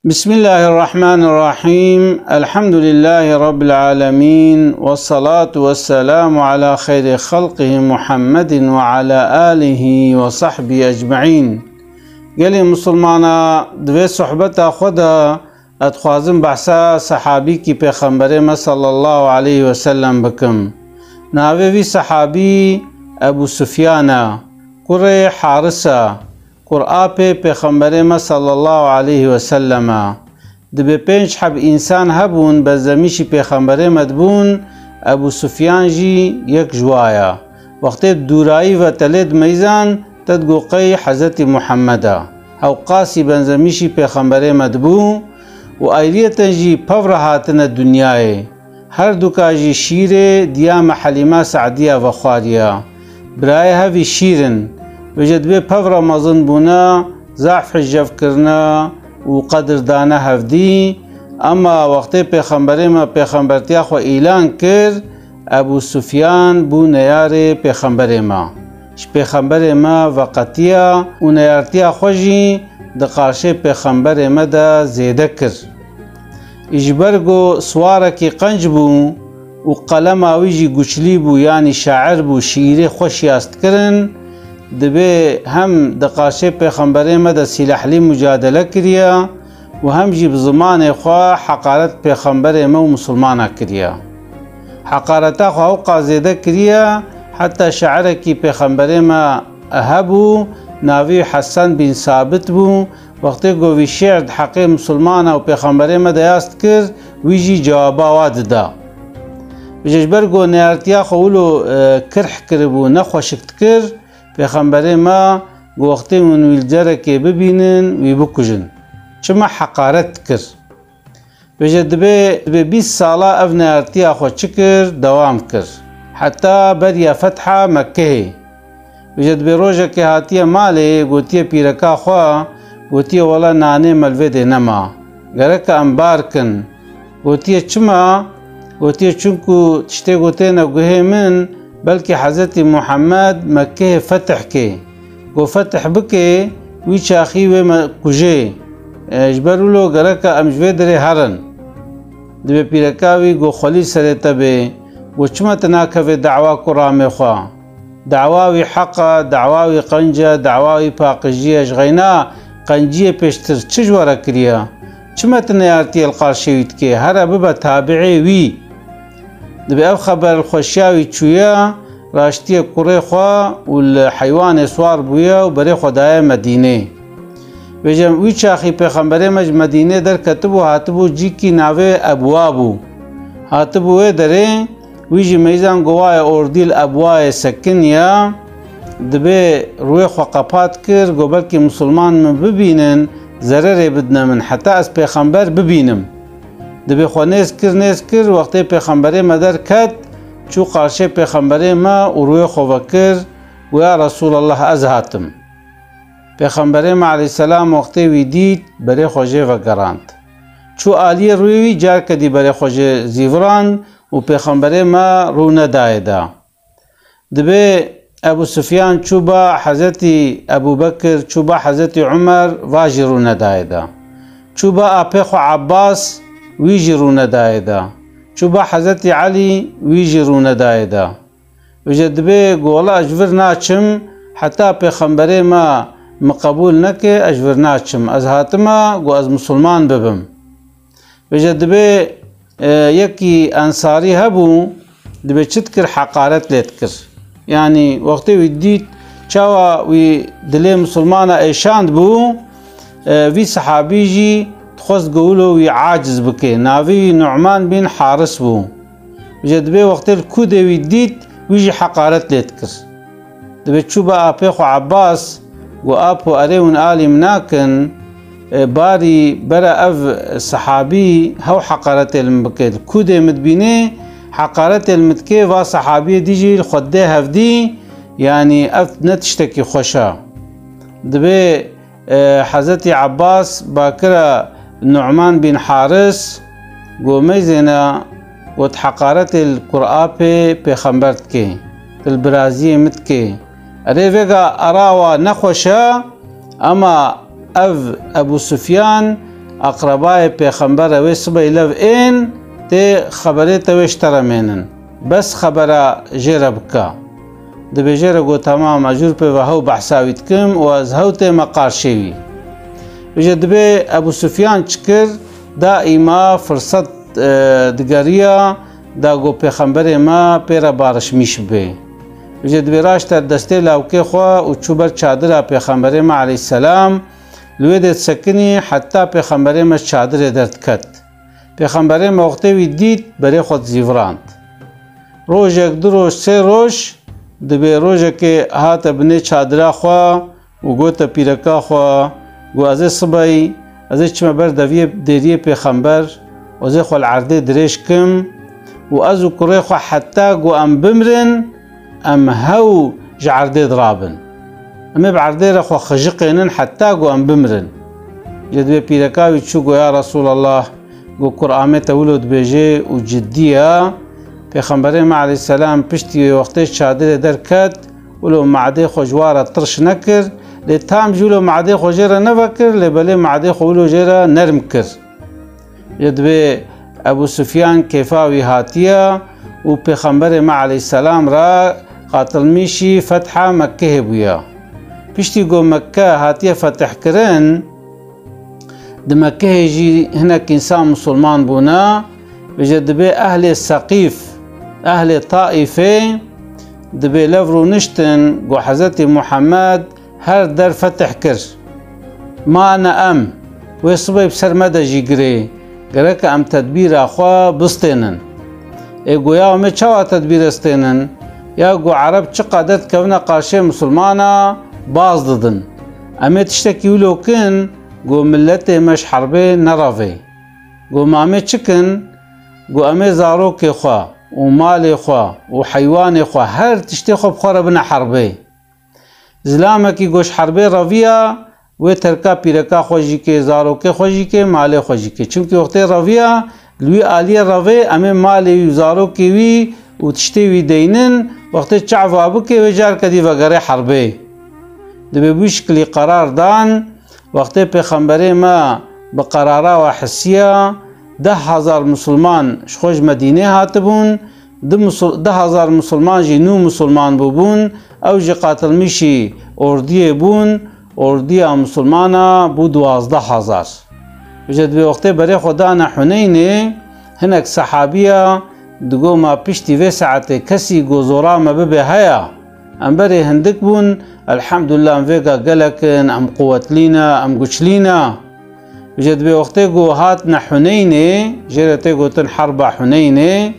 بسم الله الرحمن الرحيم. الحمد لله رب العالمين، والصلاة والسلام على خير خلقه محمد وعلى آله وصحبه أجمعين. قالي مسلمانا دوی صحبت خدا اتخوازم بحثا صحابي کی پیغمبر صلى الله عليه وسلم بكم. ناوی صحابي ابو سفيان قرى حارسة قرآب پیغمبر صلى الله عليه وسلم دبی 5 حب انسان هبون بزمیشی پیغمبر مدبون. ابو سفيان جي یک جوايا وقت دورایی و تلد میزان تدقوقی حضرت محمد او قاسی بنزمیشی پیغمبر مدبون و ایریتا جي پورهاتن دنیای هر دوکا جي شیر دیام حلیمه سعدیه و خواریا برای هوی شیرن وجد به پور مزن بونا ضعف جف کرنا و قدر دانه هفدی. اما وقت پیغمبر ما پیغمبرتیا خو اعلان کرد ابو سفيان بو نیار پیغمبر ما پیغمبر ما وقتیا و نیارتیا خوشی دقارشه پیغمبر ما دا زیده کر اجبرگو سواره کی قنج بو و قلم آویجی گچلی بو یعنی شاعر بو شیره خوشی است کرن دبی هم دقاشه پیغمبر ما دا سلاحلی مجادله کریا و هم جی بزمان خواه حقارت پیغمبر ما و مسلمان کریا. حقارتا خواه قازیده کریا حتی شعر کی پیغمبر ما اهبو ناوی حسن بن ثابت بو. وقتی گوی شعر حقی مسلمان و پیغمبر ما دایست کرد ویجی جوابا واد دا بجبر گو نیارتیا خولو کرح کربو نخوشکت کرد پیغمبر ما وقتی منویل جره که ببینن وی بکجن چما حقارت کر بجد به 20 ساله افن ارتیا خو چکر دوام کر حتی بریا فتح مکه. بجد به روژه که هاتیه ماله گوتیه پیرکا خوا گوتیه والا نانه ملوه ده نما گرک انبار کن گوتیه چما گوتیه چونکو تشته گوتیه نگوه من بلکه حضرت محمد مکه فتح که گو فتح بکه وی چاخی و کجه اجبرولو گرکا امجوه دره هرن دبی پیرکاوی گو خلیل سره تبه گو چما تناکوه دعوا کرامه خواه دعواوی حقا دعواوی قنجه دعواوی پاقجی اشغینا قنجی پیشتر چجواره کریا چما تنیارتی القارشوید که هر ببا تابعی وی دبی او خبر الخوشیاوی چویا راشتی قره خواه و الحیوان سوار بویا و بره خدای مدینه بجم وی چاخی پیغمبر مج مدینه در کتبو هاتبو جی کی ناوه ابوابو هاتبو دره وی جی میزان گوای اردیل ابوای سکن یا دبی روی خو قپات کر گو بلکی مسلمان من ببینن ضرر بدنا من حتی از پیغمبر ببینم دبی خو نیز کر وقتی پیغمبر ما در کد چو قارشه پیغمبر ما و روی خو وکر و یا رسول الله از هاتم. پیغمبر ما علیه السلام وقتی وی دید بره خوژه و گراند چو آلی روی جار کدی بره خوژه زیوران و پیغمبر ما رو ندایده. دبی ابو سفيان چو با حضرت ابو بکر چو با حضرت عمر واجی رو ندایده چو با اپیخو عباس ویجی رو ندایده چو با حضرت علی ویجی رو ندایده وجد به گولا اجور ناچم حتی پیغمبر ما مقبول نکه اجور ناچم از هاتما گو از مسلمان ببم. وجد به یکی انصاری هبو دبی چت کر حقارت لیت کر یعنی وقتی وی دید چاوا وی دلی مسلمان ایشاند بو وی صحابی جی تخوست گولو وی عاجز بکه ناوی نعمان بن حارس بو. وجد به وقتی الکود وی دید وی جی حقارت لیت کر دبی چوبا اپیخو عباس و اپو اریون آلی مناکن باری برا اف صحابی هو حقارت المبکه الکود مدبینه حقارت المتكي و صحابي ديجي الخده هفدي يعني اف نتشتكي خوشا دبي حضرت عباس باكرة نعمان بن حارس قوميزنا وتحقارت القرآن بخمبرتكي البرازي متكي ريفيغا اراوا نخوشا اما ابو سفيان اقربای پیغمبر اوی سبای لو این تی خبری تویش ترمینن بس خبره جیره بکا دبی جیره گو تمام اجور پی وحو بحثاوید کم و از هو تی مقار شوی بجه دبی ابو سفیان چکر دا ایما فرصت دگریا دا گو پیغمبر ما پیر بارش میش بی بجه دبی راش تر دسته لاوکی خواه و چوبر چادر پیغمبر ما علیه السلام لوی دید سکنی حتی پیغمبر ما چادر درد کت پیغمبر ما وقتی وی دید برای خود زیوراند روز یک دو روز سه روز دبی روز که هات بنی چادر خواه و گو تا پیرکا خواه گو ازی صبای ازی چما بر دیری پیغمبر و ازی خواه العرده دریش کم و ازو کره خواه حتی گو ام بمرن ام هاو جعرده درابن اما بعرده را خواه خجقینن حتی گو ام بمرن جدوی پیرکاوی چو گو یا رسول الله گو قرآمه تولد بیجه و جدیه پیغمبر ما علیه السلام پشتی وقتی چادر در کد ولو معده خوجواره ترش نکر لی تام جولو معده خوجره نوکر لی بلی معده خولو جره نرم کر جدوی ابو سفیان کیفاوی هاتیه و پیغمبر ما علیه السلام را قاتل میشی فتح مکه بویا پشتی گو مکه هاتیه فتح کرن د مکه جی هناك انسان مسلمان بونا بجد دبی اهل سقیف اهل طائفه دبی لفرو نشتن گو حضرت محمد هر در فتح کر ما انا ام ويصبي بسر مدى جيجري قالك ام تدبير اخوا بستينن ايقو يا امي چوا تدبير استينن يا قو عرب چه قادت كونا قاشي مسلمانا باز ددن امي تشتكي ولو كن قو ملتي مش حربي نرافي قو مامي چكن قو امي زاروكي خوا ومالي خوا وحيواني خوا هر تشتي خو بخورا بنا حربي زلامكي گوش حربي رافيا و ترکا پیرکا خوشی که زاروکه خوشی که مال خوشی که چون که وقتی رویا لوی عالی روی اما مالی زاروکه وی و تشتی وی دینن وقتی چعف ابو که وجار کدی وگره حربه دبی بشکلی قرار دان وقتی پیغمبر ما بقراره و حسیه 10,000 مسلمان شخوش مدینه هاتبون 10,000 مسلمان جی نو مسلمان بون او جی قاتل میشی اردیه بون اردیا مسلمانا بو 12,000 بجد به وقتی برای خدا حنینه هنک صحابیه دگو ما پشتی و ساعت کسی گوزورا ما ببه هیا ام بری هندک بون الحمدلله ام ویگا گلکن ام قوت لینا ام گوچ لینا بجد به وقتی گو هاتنا حنینه جرته گوتن حرب حنینه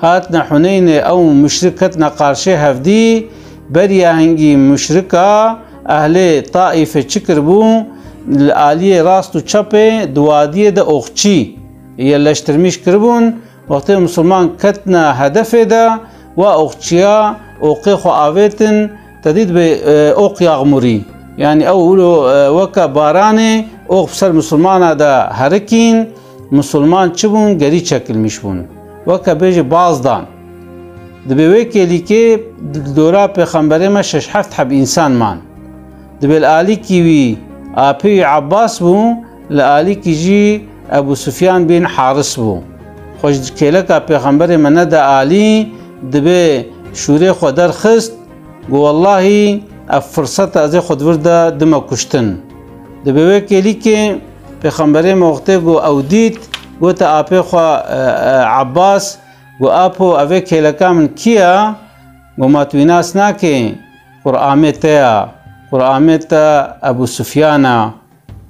هاتنا حنینه او مشرکتنا قارشه هفدی بریا هنگی مشرکا اهل طائفه چکر بو الآلیه راست و چپه دوادیه ده اخچی یلشترمیش کربون وقتی مسلمان کتنا هدفه ده و اخچیا اوقی خو آویتن تدید به اوقی اغموری یعنی اولو وکا بارانه اوق بسر مسلمان ده هرکین مسلمان چبون گری چکل میشبون وکا بیج بازدان دبیوه کلی که دورا پیغمبر ما 6-7 حب انسان مان دبل آلی کیوی آپی عباس بو لآلی کی جی ابو سفیان بن حارس بو خوش کلکا پیغمبر من دا آلی دبی شوری خودر خست گو والله فرصت از خود ورده دم کشتن دبی وی کلی که پیغمبر موقته گو اودید گو تا آپی خو عباس گو آپو اوی کلکا من کیا گو ماتویناس ناکه قرآمه تیا قرآمت ابو سفیان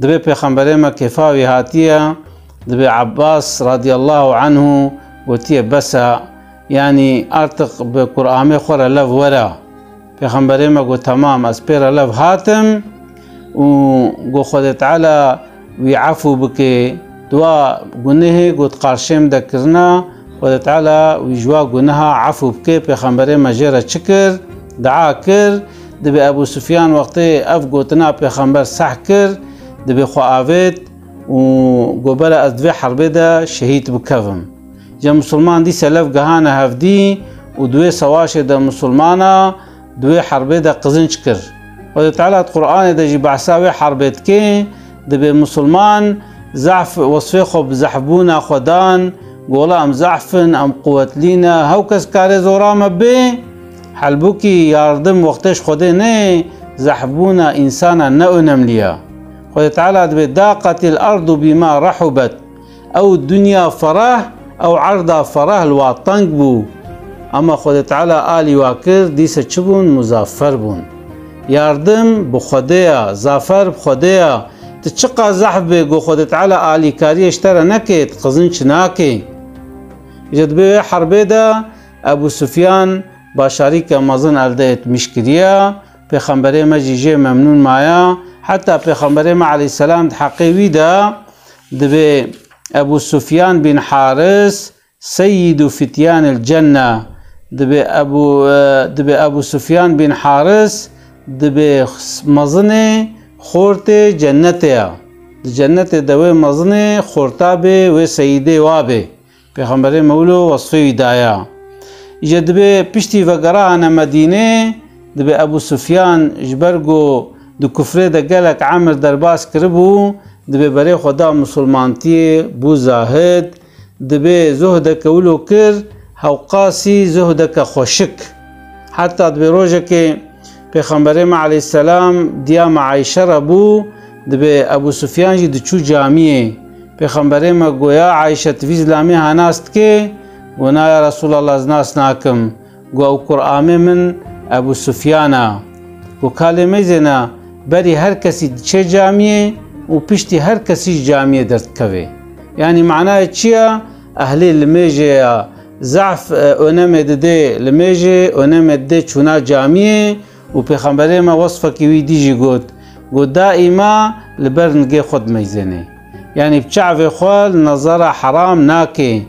دبی پیغمبر ما کفاوی هاتیه دبی عباس رضی الله عنه گوتیه بسا یعنی ارتق به قرآمه خور لف ورا پیغمبر ما گو تمام از پیر لف هاتم و گو خود تعالی وی عفو بکی دوا گنه گوت قارشم دکرنا خود تعالی وی جوا گنه عفو بکی پیغمبر ما جره چکر دعا کر دبی ابو سفیان وقتی اف گوتنا پیغمبر صح کر دبی خو آوید و گوبر از دوی حربه ده شهید بکوم جا مسلمان دی سلف گهانه هفدی و دوی سواش ده مسلمانا دوی حربه ده قزنج کر و ده تعالی قرآن ده جی بعثاوی حربت که دبی مسلمان زعف وصفه خو بزحبونا خدان قولا ام زعفن ام قوتلينا هاو كس كاري زورا مبي حلبوكي ياردم وقتش خده نه زحبونا انسانا نأنم ليا خد تعالى بداقة الارض بما رحبت او الدنيا فراه او عرضها فراه الواطنق بو اما خد تعالى آلي واكر ديسة چبون مزافر بون ياردم بخديا زافر بخديا تشقى زحبه قو خد تعالى آلي كاري اشترى نكت قزنش ناكي جد به حربه دا ابو سفيان باشاری که مازن الدهت مشکریه پیغمبر ما جیجه ممنون مایا حتی پیغمبر ما علیه السلام حقیوی دا دبه ابو سفيان بن حارس سيد فتيان الجنة دبي ابو سفيان بن حارس دبي مزنه خورته جنته جنته دوي مزنه خورتا به و سيده وابه پیغمبر مولو وصفه دایا جدبه پشتی وگرا انا مدینه دبي ابو سفيان جبرگو دو کفره ده گلک عمر درباس کربو دبي بري خدا مسلمانتی بو زاهد دبي زهدك ولو كر هوقاسي زهدك خوشك حتى دبي روجك پیغمبر ما عليه السلام دیا معایشه ربو دبي ابو سفيان جي دچو جامعه پیغمبر ما گویا عایشه تفیز لامی هناست که گونا یا رسول الله ازناس ناکم گو او قرآن من ابو سفيانا گو کلمه زنا بری هر کسی چه جامعه و پشتی هر کسی جامعه درد کوي يعني معناه چیه اهلی لمیجه ضعف اونم دده لمیجه اونم دده چونا جامعه و پیغمبر ما وصفه کی دیجی گو دائما لبرنگه خود میزنه يعني بچعو خوال نظر حرام ناکه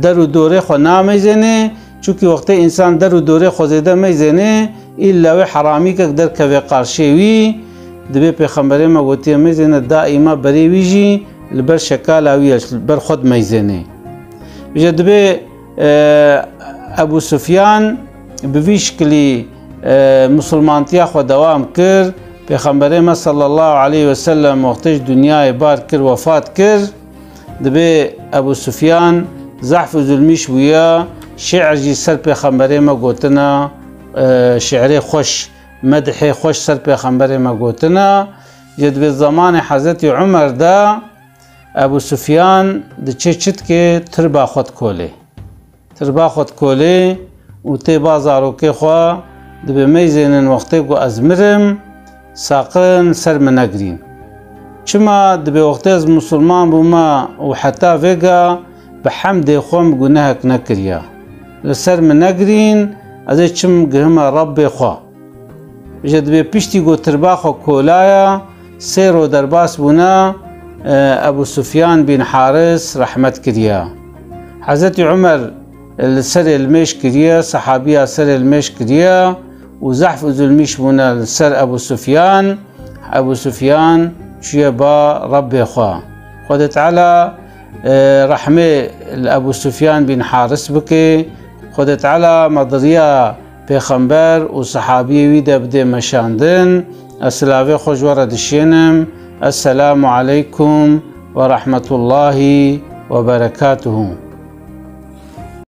در و دوره خو نامیزنه چونکه وقتی انسان در و دوره خو زیده میزنه الا و حرامی که در کوي قارشوی دبي پیغمبر ما گوتی میزنه دائما بری ویجی لبر شکال اویش لبر خود میزنه بجا دبي ابو سفيان بویش کلی مسلمانتیا خو دوام کر پیغمبر ما صلی الله علیه و سلم وقتش دنیای بار کر وفات کر دبي ابو سفيان زعف ظلمیش ویا شعر جی سر پیغمبر ما گوتنا شعر خوش مدح خوش سر پیغمبر ما گوتنا جد به زمان حضرت عمر دا ابو سفيان د چت که تربا خود کوله و تی بازارو که خوا دبي میزنن وقتی گو ازمرم ساقن سر منگرین چما دبي وقتی از مسلمان بوما و حتی ویگا بحمد خوم گناهک نکریا لسر منگرین از چم گرم رب خوا جد به پشتی گو تربا خو کولایا سیر و درباس بونا ابو سفيان بن حارس رحمت کریا حضرت عمر سر المش کریا صحابیه سر المش کریا و زحف ظلمیش بونا سر ابو سفيان شیه با رب خوا خود تعالی رحمه ابو سفيان بن حارس بکه خود تعالی مضریه پیغمبر و صحابی ویده بده مشاندن اسلاوی خوش وردشینم السلام عليكم ورحمة الله وبركاته.